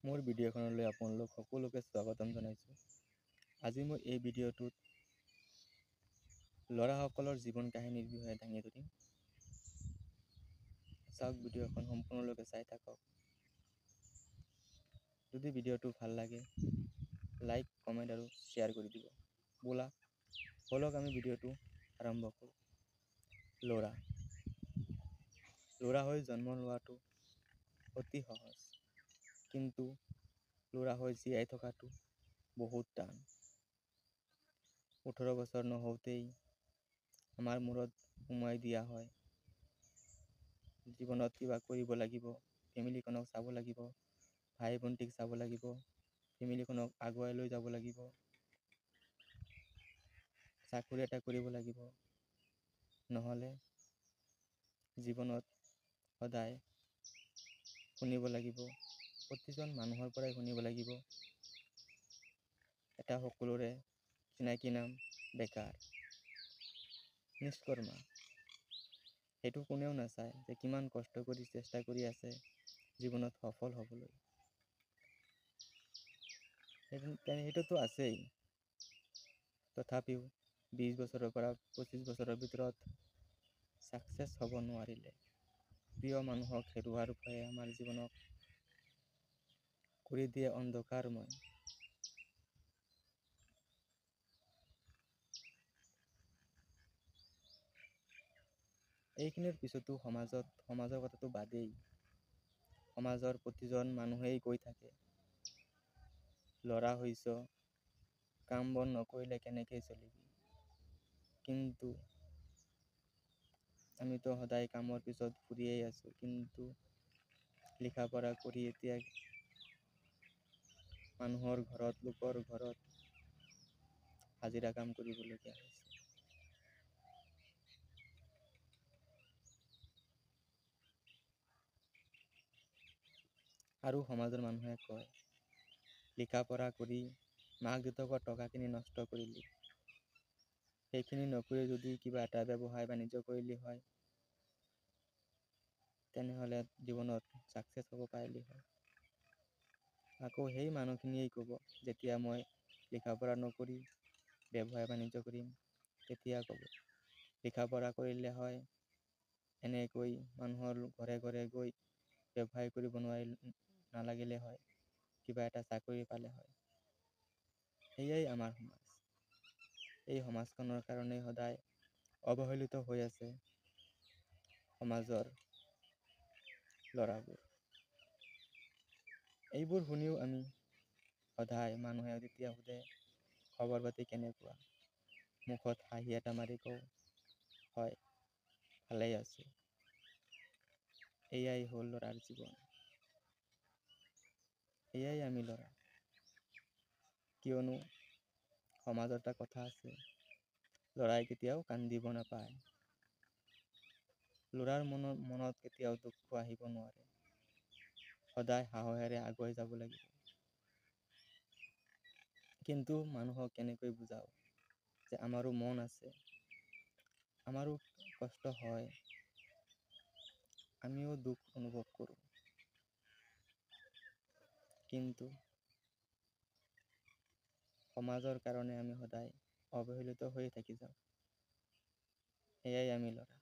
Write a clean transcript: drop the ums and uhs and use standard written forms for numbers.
মোৰ ভিডিঅ'খনলৈ আপোনালোক সকলোকে স্বাগতম জনাইছোঁ। আজি মই এই ভিডিঅ'টোত ল'ৰাসকলৰ জীৱন কাহিনীৰ বিষয়ে দাঙি ধৰিম। চাওক, ভিডিঅ'খন সম্পূৰ্ণলৈকে চাই থাকক। যদি ভিডিঅ'টো ভাল লাগে, লাইক, কমেণ্ট আৰু শ্বেয়াৰ কৰি দিব। ব'লা ব'লক আমি ভিডিঅ'টো আৰম্ভ কৰোঁ। ল'ৰা হৈ জন্ম লোৱাটো অতি সহজ, কিন্তু ল'ৰা হৈ জীয়াই থকাটো বহুত টান। 18 বছৰ নহওঁতেই আমাৰ মূৰত সুমুৱাই দিয়া হয়, জীৱনত কিবা কৰিব লাগিব, ফেমিলিখনক চাব লাগিব, ভাই ভণ্টিক চাব লাগিব, ফেমিলিখনক আগুৱাই লৈ যাব লাগিব, চাকৰি এটা কৰিব লাগিব, নহ'লে জীৱনত সদায় শুনিব লাগিব, প্ৰতিজন মানুহৰ পৰাই শুনিব লাগিব, এটা সকলোৰে চিনাকি নাম বেকাৰ, নিষ্কৰ্মা। সেইটো কোনেও নাচায় যে কিমান কষ্ট কৰি চেষ্টা কৰি আছে জীৱনত সফল হ'বলৈ। সেইটোতো আছেই, তথাপিও 20 বছৰৰ পৰা 25 বছৰৰ ভিতৰত ছাকচেছ হ'ব নোৱাৰিলে, প্ৰিয় মানুহক হেৰুৱাৰ ভয়ে আমাৰ জীৱনক কৰি দিয়ে অন্ধকাৰময়। এইখিনিৰ পিছতো সমাজৰ কথাটো বাদেই, সমাজৰ প্ৰতিজন মানুহেই কৈ থাকে, ল'ৰা হৈছ, কাম বন নকৰিলে কেনেকৈ চলিবি। কিন্তু আমিতো সদায় কামৰ পিছত ঘূৰিয়েই আছোঁ, কিন্তু লিখা পঢ়া কৰি এতিয়া মানুহৰ ঘৰত, লোকৰ ঘৰত হাজিৰা কাম কৰিবলগীয়া হৈছে। আৰু সমাজৰ মানুহে কয়, লিখা পঢ়া কৰি মাক দেউতাকৰ টকাখিনি নষ্ট কৰিলি, সেইখিনি নকৰি যদি কিবা এটা ব্যৱসায় বাণিজ্য কৰিলি হয়, তেনেহ'লে জীৱনত ছাকচেছ হ'ব পাৰিলি হয়। আকৌ সেই মানুহখিনিয়েই ক'ব, যেতিয়া মই লিখা পঢ়া নকৰি ব্যৱসায় বাণিজ্য কৰিম, তেতিয়া ক'ব, লিখা পঢ়া কৰিলে হয় এনেকৈ মানুহৰ ঘৰে ঘৰে গৈ ব্যৱসায় কৰিব নালাগিলে হয়, কিবা এটা চাকৰি পালে হয়। সেয়াই আমাৰ সমাজ। এই সমাজখনৰ কাৰণেই সদায় অৱহেলিত হৈ আছে সমাজৰ ল'ৰাবোৰ। এইবোৰ শুনিও আমি সদায়, মানুহে যেতিয়া সোধে খবৰ পাতি কেনেকুৱা, মুখত হাঁহি এটা মাৰি কওঁ, হয়, ভালেই আছোঁ। এয়াই হ'ল ল'ৰাৰ জীৱন। এয়াই আমি ল'ৰা। কিয়নো সমাজৰ এটা কথা আছে, ল'ৰাই কেতিয়াও কান্দিব নাপায়। ল'ৰাৰ মনত কেতিয়াও দুখ আহিব নোৱাৰে। সদায় সাহসেৰে আগুৱাই যাব লাগিব। কিন্তু মানুহক কেনেকৈ বুজাও যে আমাৰো মন আছে, আমাৰো কষ্ট হয়, আমিও দুখ অনুভৱ কৰোঁ, কিন্তু সমাজৰ কাৰণে আমি সদায় অৱহেলিত হৈ থাকি যাওঁ। এয়াই আমি ল'ৰা।